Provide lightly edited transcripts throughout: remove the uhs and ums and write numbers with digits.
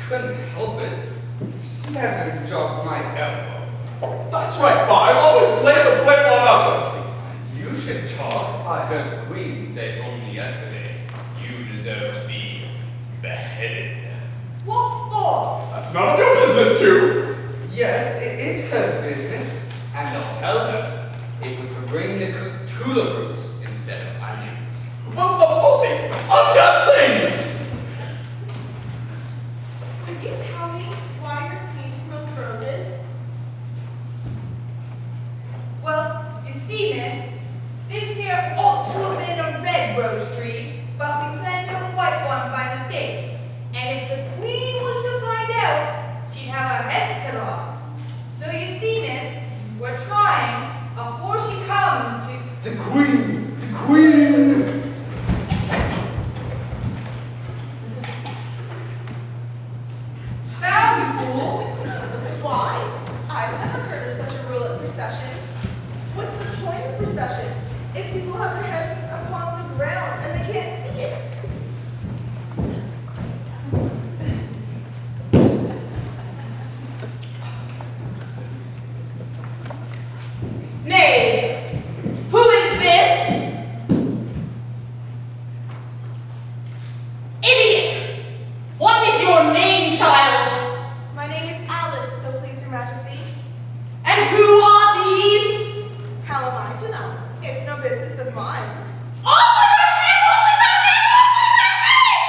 Couldn't help it. Seven jogged my elbow. That's right, Five. Always lay the blame on others. You should talk. I heard the Queen say only yesterday you deserve to be beheaded. What for? That's none of your business, too. Yes, it is her business, and I'll tell her it was for bringing the cook tulip roots instead of onions. Of all the unjust things! Could you tell me why you're painting those roses? Well, you see, miss, this here ought to have been a red rose tree, but we planted a white one by mistake. And if the Queen was to find out, she'd have our heads cut off. So you see, miss, we're trying, afore she comes to... The Queen! The Queen! Now, you fool! Why? I've never heard of such a rule at processions. What's the point of procession if people have their heads upon the ground and they can't see it? Knave! Who is this? Idiot! What is your name, child? My name is Alice, so please, Your Majesty. And who are these? How am I to know? It's no business of mine. Off with her head! Off with her head!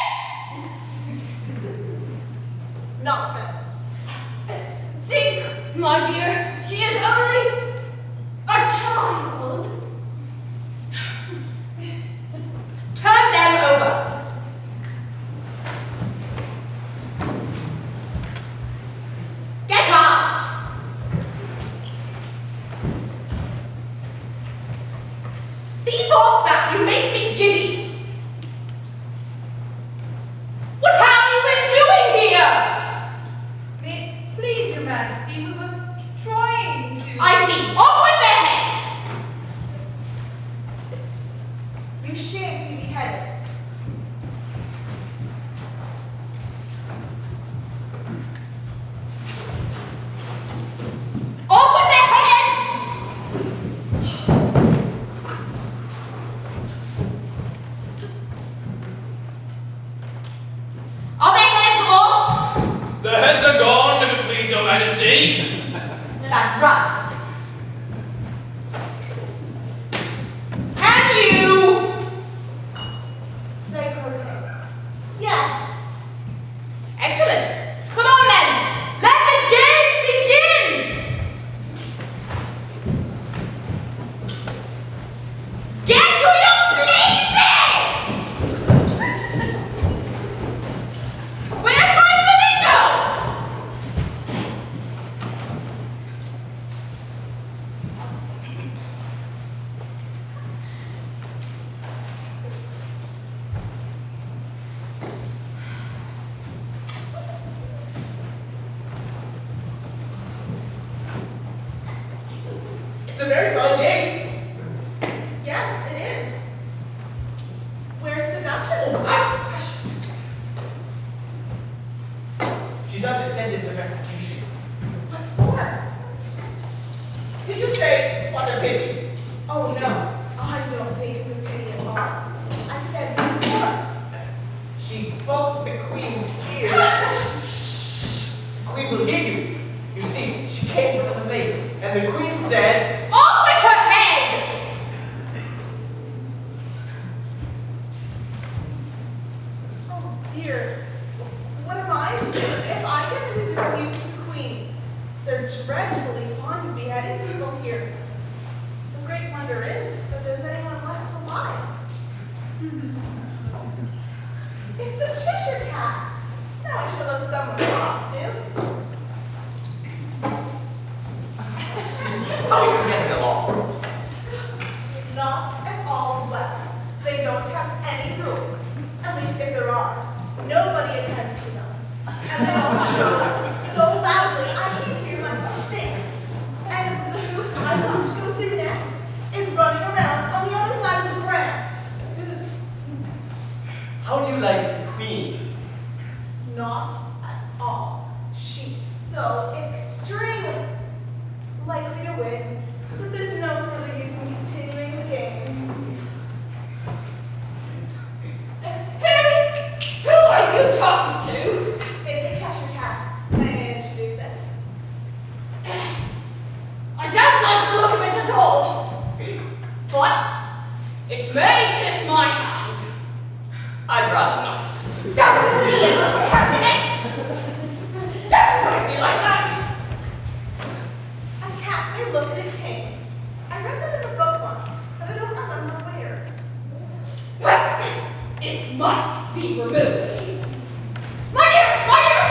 Nonsense. Think, my dear, she is only a child. Turn them over. Get up. Leave off that, you make me giddy. What have you been doing here? Please, Your Majesty, we were trying to... I see. Off with their heads! You shan't be beheaded. Off with their heads! Are their heads off? The heads are gone, if it please your majesty. That's right. Can you? They croquet. Yes. Excellent. Come on then. Let the games begin. Get to your places. Where's my flamingo? It's a very fun game. Yes, it is. Where's the Duchess? She's under sentence of execution. What for? Did you say what a pity? Oh no, I don't think it's a pity at all. I said before. She bolts the Queen's ears. The Queen will hear you. You see, she came a little late, and the Queen said, Off with her head! Oh dear. What am I to do if I get into dispute with the Queen? They're dreadfully fond of beheading people here. The great wonder is that there's anyone left alive. It's the Cheshire Cat. Now I shall have someone to talk to. how are you getting along? Not at all well. They don't have any rules. At least if there are. Nobody attends to them. And they all show so loudly I can't hear myself think. And the hoop I want to go through next is running around on the other side of the ground. How do you like the Queen? Not at all. so extremely likely to win that there's no further use in continuing the game. Who are you talking to? It's a Cheshire Cat. May I introduce it? I don't like the look of it at all. But it may kiss my hand. I'd rather not. Don't be impertinent! Don't look at me like that! A cat may look at a king. I read that in a book once, but I don't remember where. Well, it must be removed. My dear, my dear!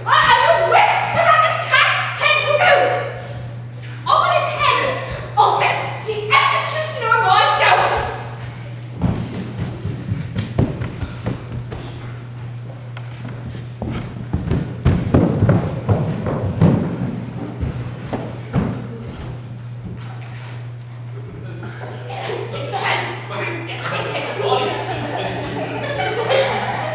I would wish to have this cat head removed! Off its head! Off it! The executioner myself! It's the head! Yes, the head!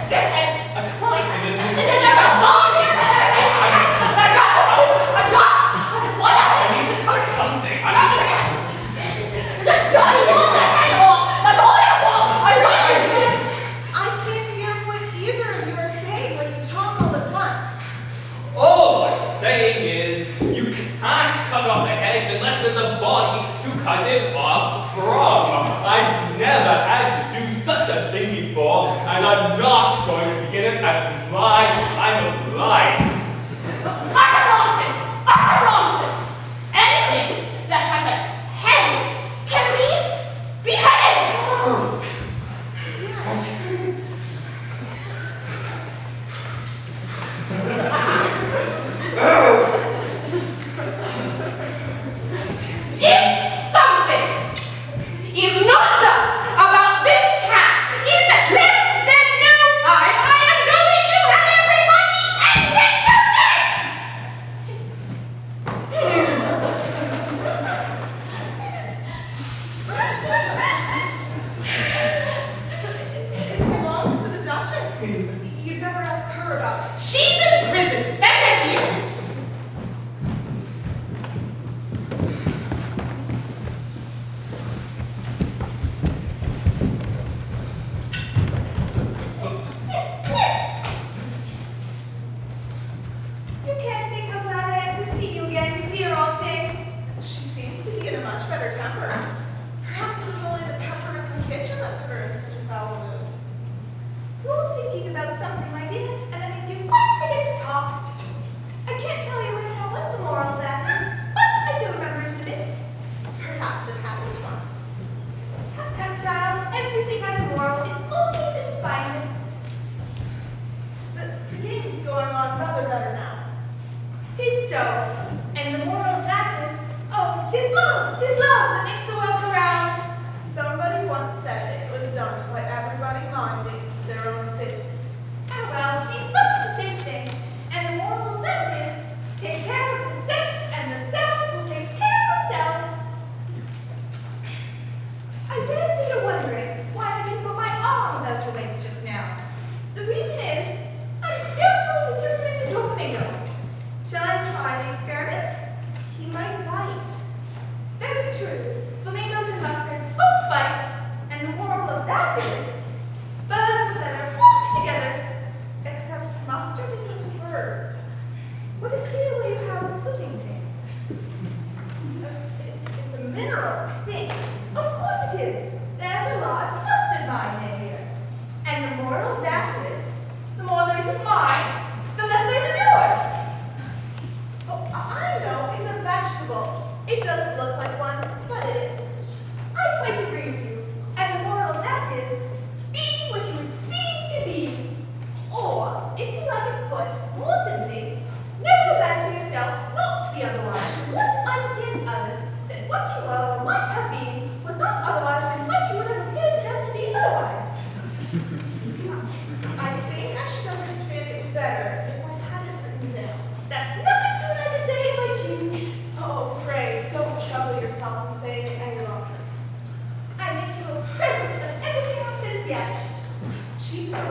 This head! And then there's a ball here! I just want to cut something! Just want the head off! That's all I want! I can't hear what either of you are saying when you talk all at once. All I'm saying is, you can't cut off the head unless there's a body to cut it off from. I've never had to do such a thing before, and I'm not going to begin it at my time of life. Utter nonsense! Utter nonsense! Anything that has a head can be beheaded! If something is not done about this cat in less than no time, I am going to have everybody It belongs to the Duchess. You'd never ask her about it. She's in prison. That's it here. You can't think how glad I am to see you again, you dear old thing. She seems to be in a much better temper. Perhaps it was only the peppermint from the kitchen that put her in such a foul mood. You're thinking about something, my dear, and that makes you quite forget to talk. I can't tell you right now what the moral of that is, but I shall remember it in a bit. Perhaps it happened once. Tut tut, child, everything has a moral if only you can find it. The game's going on rather better now. 'Tis so, and the moral of that is, oh, 'tis love that makes the world go round. Somebody once said it was done by everybody minding their own business. Ah well, it's much the same thing, and the moral of that is, take care of the sense and the sounds will take care of themselves. I dare say you're wondering why I didn't put my arm about your waist just now. The reason is, I'm doubtful to turn into a flamingo. Shall I try the experiment? He might bite. Very true. Flamingos and mustard both bite, and the moral of that is, birds of a feather flock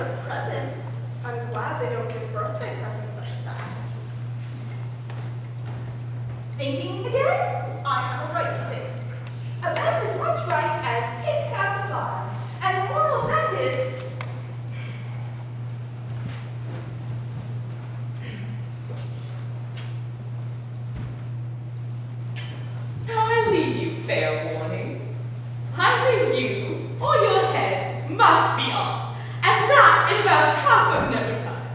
a present. I'm glad they don't give birthday presents such as that. Thinking again? I have a right to think. About as much right as pigs have to fly. And the moral of that is, Now I leave you fair warning. Either you or your head must be off, and that in about half of no time.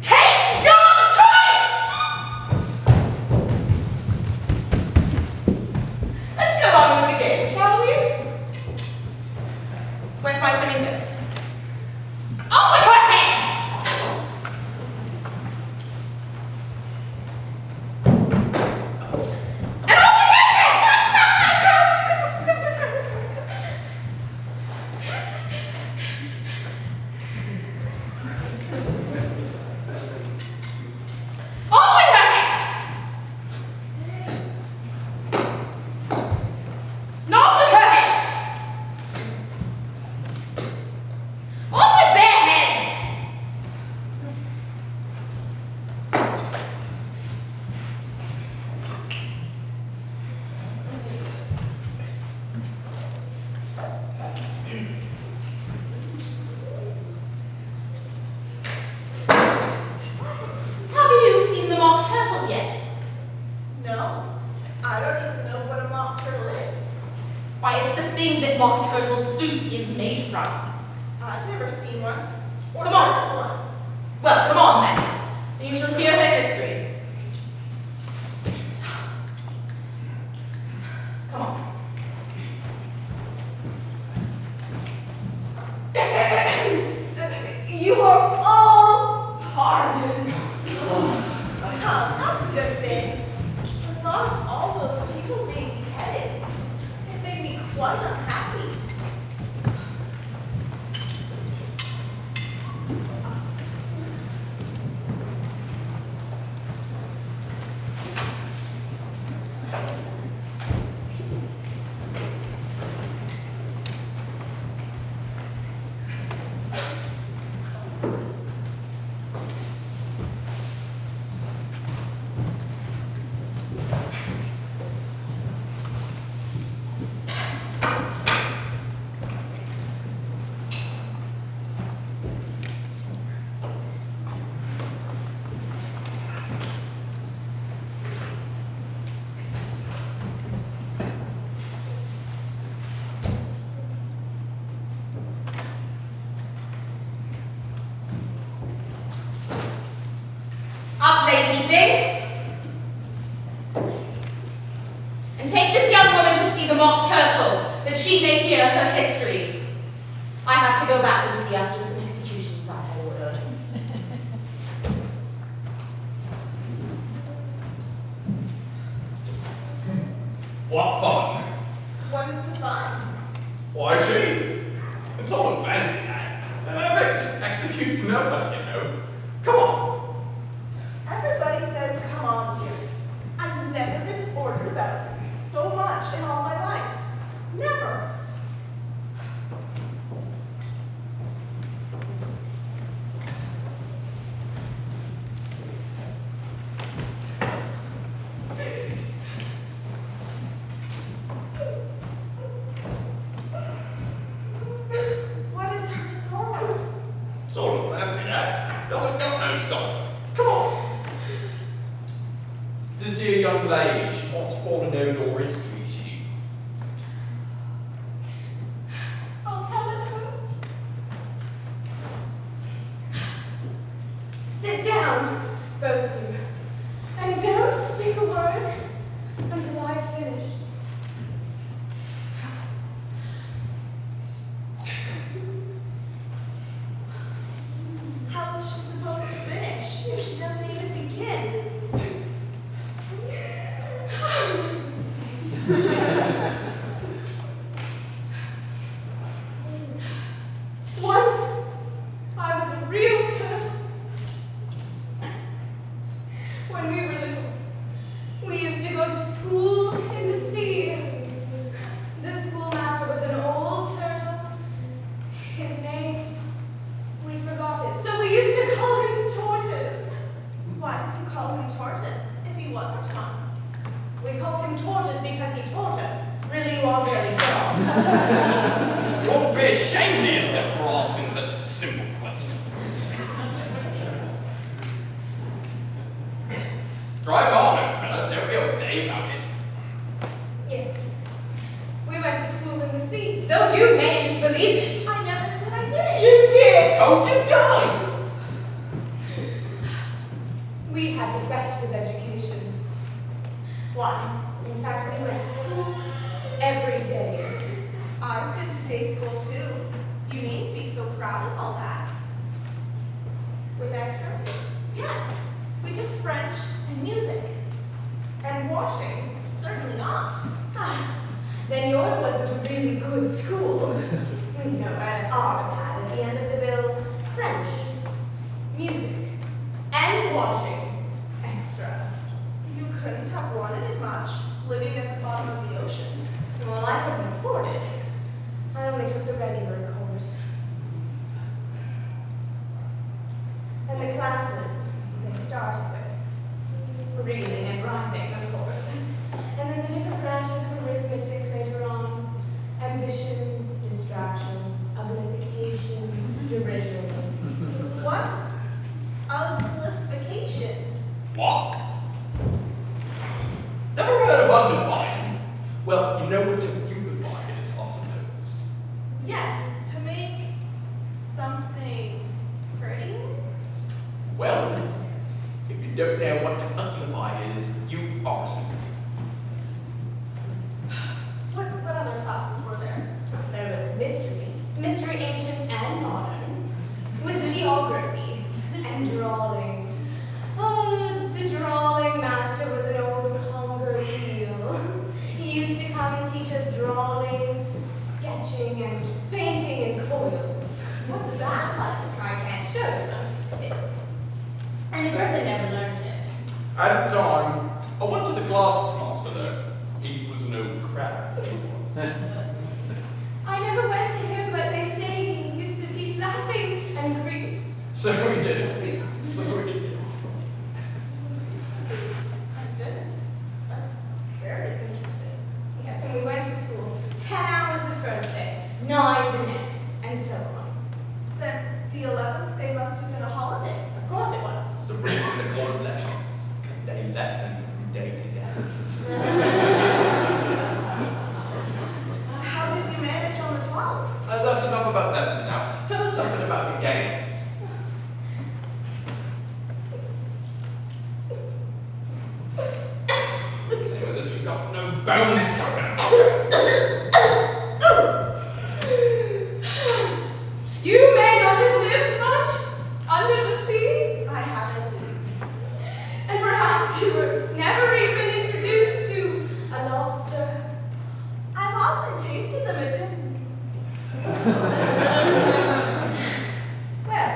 Take your choice! Let's go on with the game, shall we? Where's my flamingo? Off with her head! And off with her head! Off with her head! Not with her head! Off with their heads! Have you seen the mock turtle yet? No, I don't even know what a mock turtle is. Why, it's the thing that mock turtle soup is made from. I've never seen one. Or Come on. heard of one. Well, come on then. And you shall hear her history. Come on. You are all pardoned. Well, that's a good thing. The thought of all those people being beheaded, it made me quite unhappy. Up, lazy thing. And take this young woman to see the mock turtle, that she may hear her history. I have to go back and see after some executions I had ordered. What fun? What is the fun? Why, she? It's all a fancy act. And I bet just executes no one, you know. Come on. Everybody says, come on here. I've never been ordered about so much in all my life. Never. What is her story? Sort of fancy act. Doesn't got no song. Come on. This here young lady, she wants for to know your history, she. I'll tell it her. Sit down, both of you, and don't speak a word until I've finished. How is she supposed to finish if she doesn't even begin? believe it. I never said I did. You did! Hold your tongue! We had the best of educations. Why, in fact, we went to school every day. I've been to day school too. You needn't be so proud of all that. With extras Yes, we took French and music. and washing. Certainly not. Ah, then yours wasn't a really good school. No, ours had at the end of the bill French, music, and washing extra. You couldn't have wanted it much, living at the bottom of the ocean. Well, I couldn't afford it. I only took the regular course. And the classes they started with reading and rhyming, of course. And then the different branches of arithmetic later on. Ambition, distraction, oblivication, derision. What's uglification? What? Never heard of undefine. Well, you know what to beautify is, I suppose. Yes, to make something pretty. Well, if you don't know what to uglify is, you are stupid. What other classes were there? There was mystery ancient and modern, with geography and drawing. Oh, the drawing master was an old conger wheel. He used to come and teach us drawing, sketching, and painting in coils. What's that like? I can't show you, I'm too stiff. And Griffin never learned it. At the time, I went to the glasses master though. He was no crab, he was. I never went to him, but they say he used to teach laughing and grief. So we did. So we did. My goodness, that's very interesting. Yes, and we went to school 10 hours the first day, 9 the next, and so on. Then the 11th day must have been a holiday. Of course it was. It's the reason they call it lessons, because they lesson from day to day. How did we manage on the 12th? That's enough about lessons now. Tell us something about your games. Say that you've got no bones stuck in You may not have lived much under the sea, I haven't. and perhaps you were never even introduced to a lobster. I've often tasted them at dinner. Well,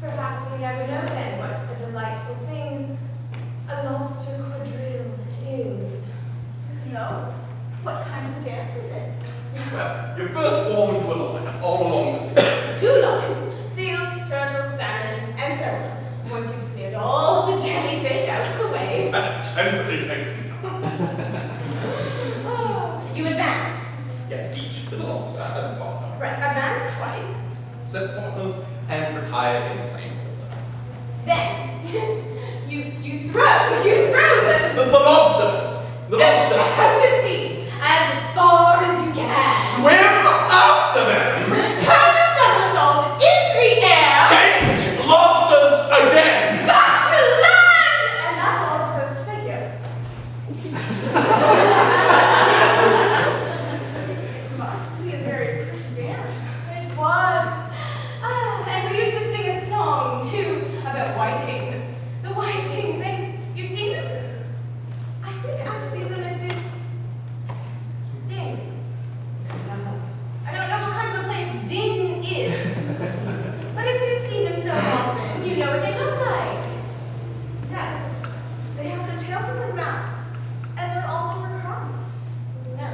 perhaps you never know then what a delightful thing a lobster quadrille is. No. What kind of dance is it? Well, you first form into a line all along the sea. 2 lines, seals, turtles, salmon, and so on. Once you've cleared all the jellyfish out of the way, That generally takes some time. you advance. Yeah, each with a lobster as a partner. Right, advance twice. Set partners and retire in the same order. Then you throw the The lobsters! The lobsters! out to sea as far as you can. Swim after them! Turn a somersault in the air. Change lobsters again! Back to land, and that's all the first figure. Must be a very pretty dance. It was. And we used to sing a song too about whiting. The whiting thing. You've seen them? I think I've seen them at Ding. I don't know what kind of a place Ding is. But if you've seen them so often, you know what they look like. Yes. They have their tails in their mouths, and they're all over crumbs. No,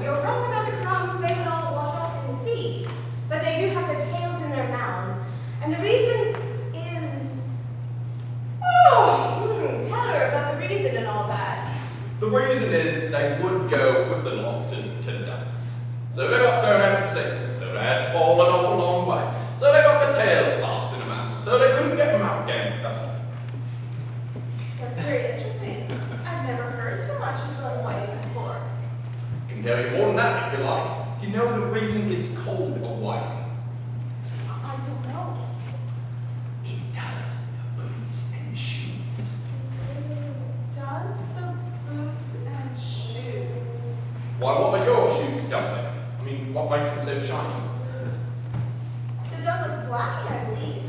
you're wrong about the crumbs. They would all wash off in the sea. But they do have their tails in their mouths. And the reason is... tell her about the reason and all that. The reason is they would go with the lobsters to dance. So they got thrown out to sea. So they had to fall an awful long way. So they got their tails fast in the mouth. So they couldn't get them out again. That's all. That's very interesting. I've never heard so much about whiting before. Can can tell you more than that if you like. Do you know the reason it's called a whiting? I don't know. It does the boots and shoes. Does the boots and shoes? Why, what are your shoes done with? I mean, what makes them so shiny? They're done with blackie, I believe.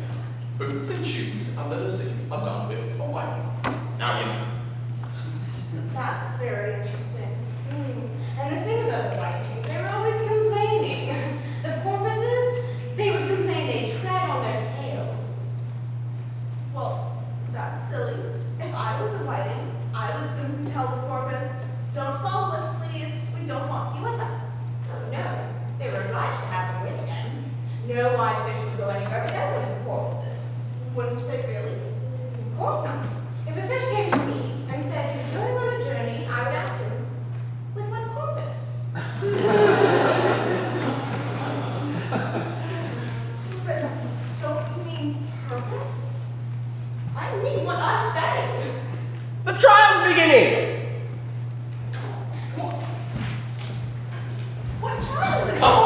Boots and shoes under the sea are done with for whiting. Now you know. That's very interesting. And the thing about the Whitings, they were always complaining. The porpoises, they would complain they tread on their tails. Well, that's silly. If I was a whiting, I would simply tell the porpoise, don't follow us, please. We don't want you with us. Oh no, they were obliged to have them with them. No wise fish would go anywhere without one of the porpoises. Wouldn't they really? Of course not. If a fish came to me and said he was going on a journey, I would ask him, with what purpose? But don't you mean purpose? I mean what I say. The trial's beginning! What trial is it? Come on!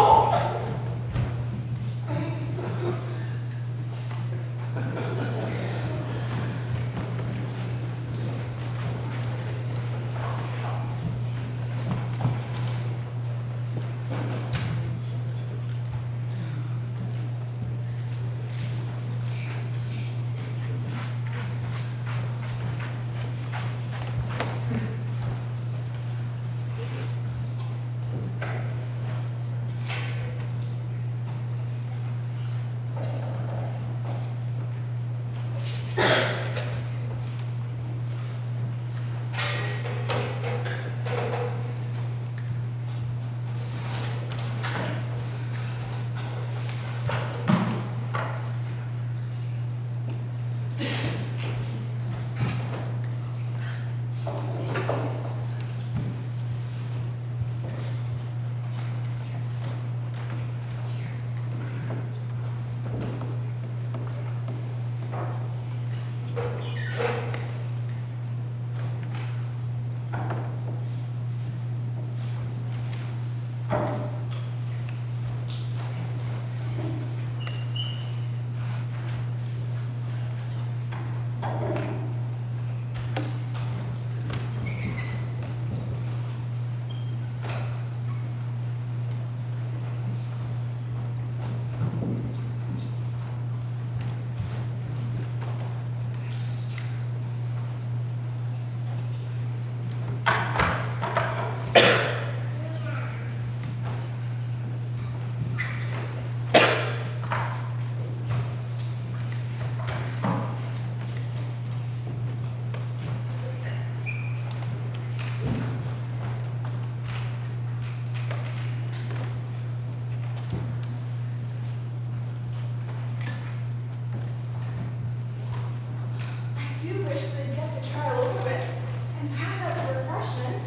I do wish they'd get the trial over with and pass out the refreshments.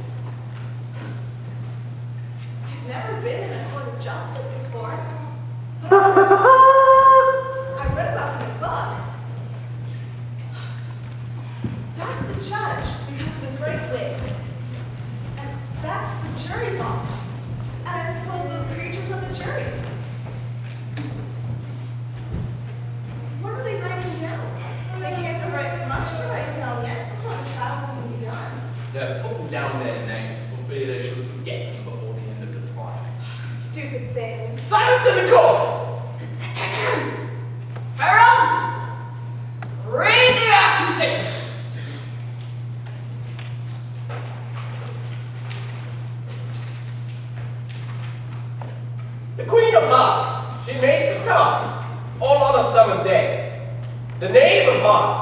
I've never been in a court of justice before. I read about them in books. That's the judge because of his great wig. And that's the jury box. And I suppose those creatures are the juries. What are they writing down? They can't have much to write down yet before the trial's even begun. Yeah, put down their names, or maybe they should forget them before the end of the trial. Stupid things. Silence in the court! Harold, read the accusation. The Queen of Hearts, she made some tarts, all on a summer's day. The Knave of Hearts,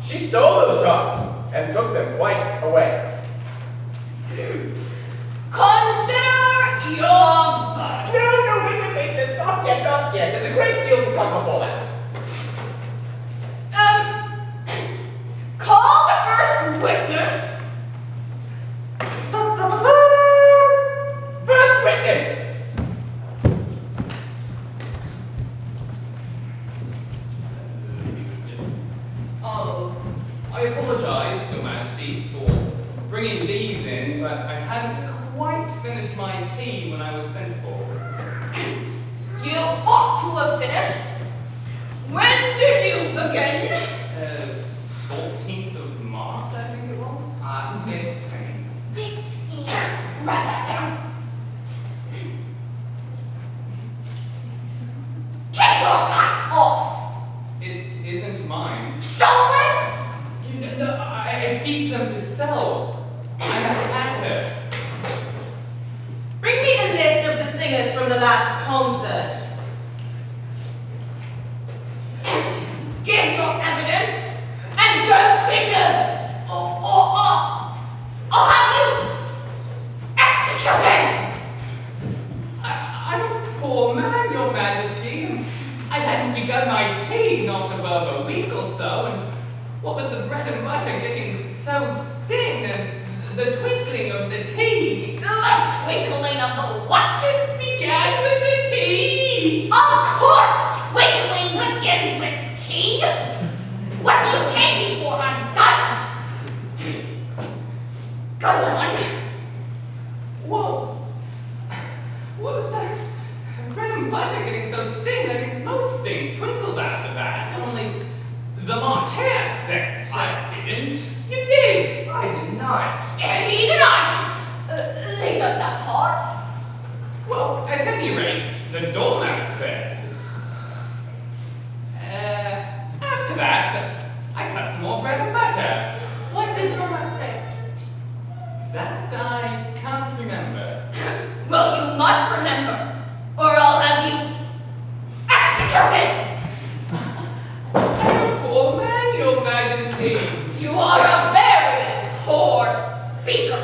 she stole those tarts and took them quite away. Consider your verdict. No, wait, there's not yet. There's a great deal to come before that. Call the first witness. First witness! I apologize, Your Majesty, for bringing these in, but I hadn't quite finished my my tea when I was sent for. You ought to have finished. When did you begin? 14th of March, I think it was. 15. 16. Write that down. Take your hat off. It isn't mine. Stolen? No, I keep them to sell. I'm a hatter. Bring me a list of the singers from the last concert. Give your evidence and don't be nervous, or I'll have you executed. I'm a poor man, Your Majesty. I hadn't begun my tea not above a week or so, and what with the bread and butter getting so thin and the twinkling of the tea. The twinkling of the what? It began with the tea. Of course, twinkling begins with tea. What do you take me for, a dunce? Go on. Whoa. What was that? Bread and butter getting so thin that most things twinkled after that. Only the Marchand said. I didn't. You did. I did not. He denied it. Leave out that part. Well, at any rate, the doormat said. After that, I cut some more bread and butter. What did Norma say? That I can't remember. Well, you must remember, or I'll have you executed. I'm a poor man, Your Majesty. You are a very poor speaker.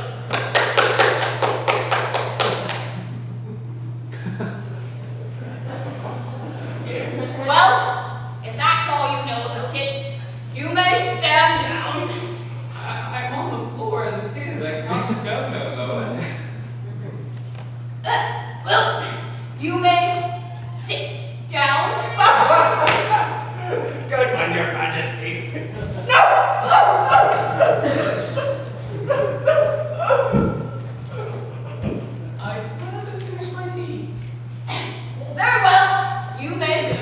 Well, if that's all you know about it, you may stand down. I'm on the floor as it is. I can't go no lower. Well, you may sit down. Good one, Your Majesty. I'd rather finish my tea. Very well, you may do.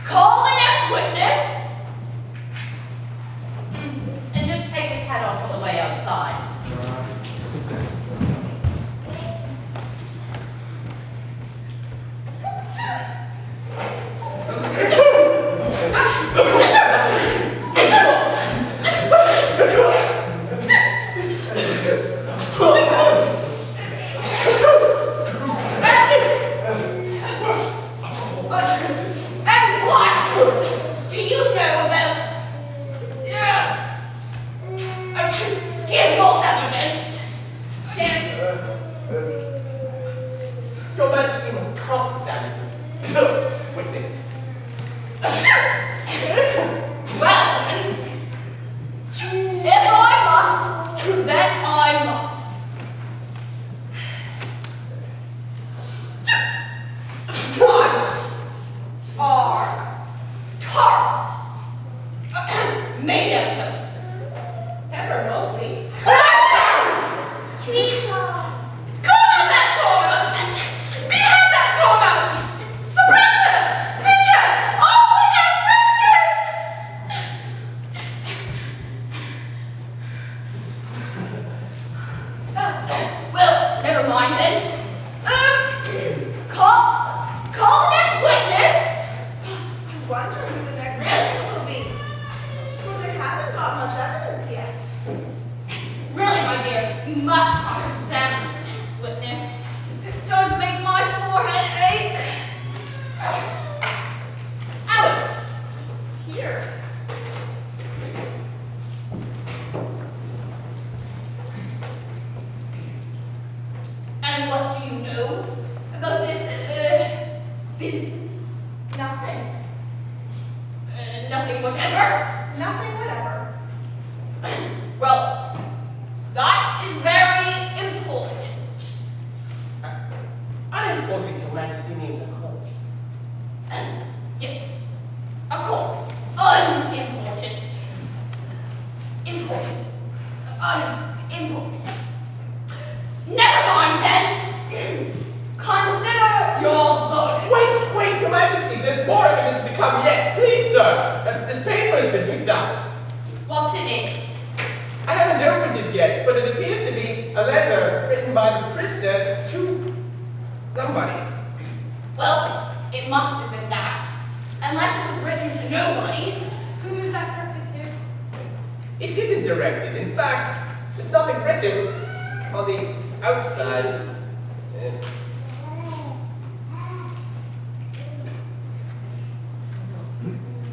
Call the next witness. And just take his hat off on the way outside. And what do you know about? Give your evidence. Your Majesty must cross-examine this witness. Well then, if I must, then I must. What are tarts made out of? Pepper mostly. Cheese. Call out that corner! Behind that corner! Suppress it! Picture! All without Well, never mind then. Call the next witness. I wonder who the next Really? witness will be. Well, they haven't got much evidence yet. Really, my dear, you must cross-examine the next witness. It does make my forehead ache. Alice! Here. And what do you know about this, business? Nothing. Nothing whatever? Nothing whatever. Well, that is very important. Unimportant, Your Majesty means, of course. Yes, of course, unimportant. Important. Unimportant. Never mind then. Consider your verdict. Wait, Your Majesty, there's more evidence to come yet. Please, sir. This paper has been picked up. What's in it? I haven't opened it yet, but it appears to be a letter written by the prisoner to somebody. Well, it must have been that. Unless it was written to nobody. Who is that directed to? It isn't directed. In fact, there's nothing written on the outside.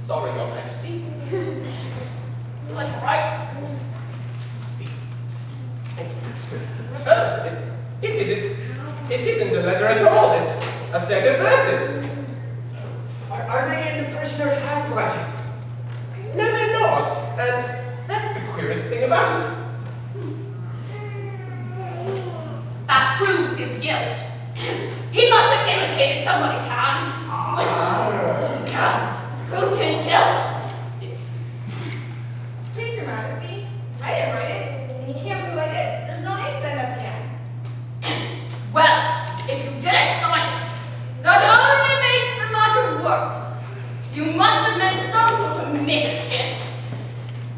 Sorry, Your Majesty. That's right. It isn't a letter at all. It's a set of verses. Are they in the prisoner's handwriting? No, they're not. And that's the queerest thing about it. That proves his guilt. He must have imitated somebody's hand. Proves his guilt. Please, Your Majesty, I didn't write it, and you can't prove I did. There's no ink signed up yet. Well, if you didn't sign it, that only makes the matter worse. You must have meant some sort of mischief.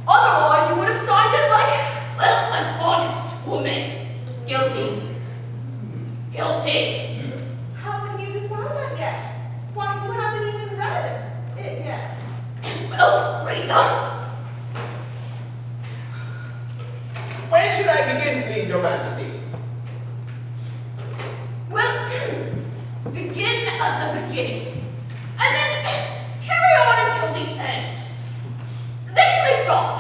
Otherwise, you would have signed it like, well, an honest woman. Guilty. Guilty. How can you decide that yet? Why, you haven't even read it yet. Well, read them. Where should I begin, please, Your Majesty? Well, begin at the beginning, and then carry on until the end. Then you may stop.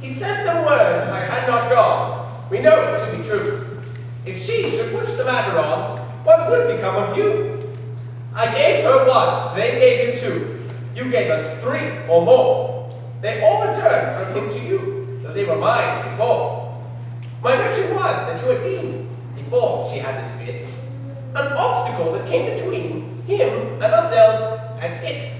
He sent them word I had not gone. We know it to be true. If she should push the matter on, what would become of you? I gave her one, they gave you two. You gave us three or more. They all returned from him to you, though they were mine before. My notion was that you had been, before she had this fit, an obstacle that came between him and ourselves and it.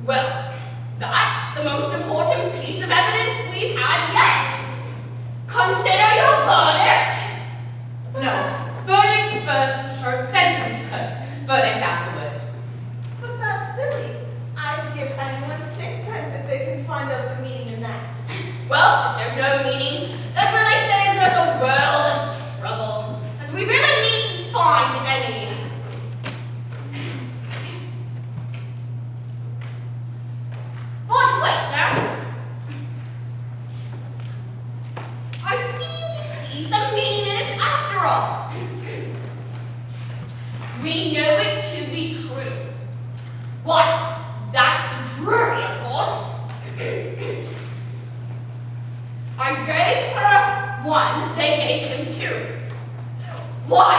Well, that's the most important piece of evidence we've had yet. Consider your verdict. No. Verdict first, or sentence first. Verdict afterwards. But that's silly. I'd give anyone 6 pence if they can find out the meaning in that. Well, if there's no meaning, that really saves us a world of trouble, as we really needn't find any. But wait now. I seem to see some meaning in it after all. We know it to be true. Why, that's the jury, of course. I gave her one, they gave him two. Why,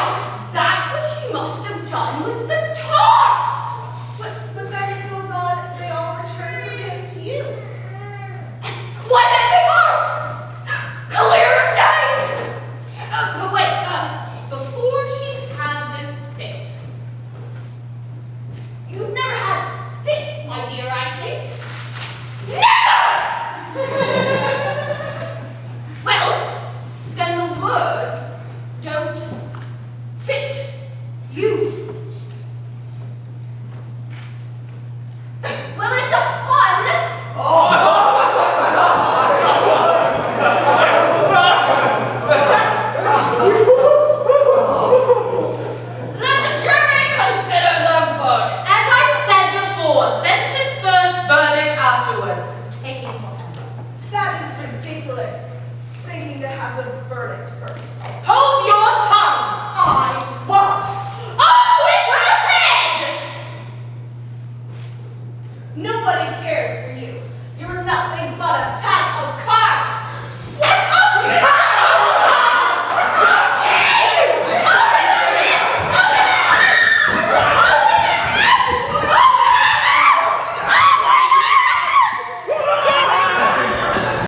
that's what she must have done with the tarts! But then it goes on, they all return from him to you. Why, then they were! Clear as day! But wait, before she had this fit, you've never had fits, my dear, I think. Never! Well, then the words don't fit you. Well, it's a pun. Let the jury consider the verdict. As I said before, sentence first, verdict afterwards. This is taking forever. That is ridiculous. Thinking to have the verdict first. Hold your tongue! I won't. Off with her head! Nobody cares for you. You're nothing but a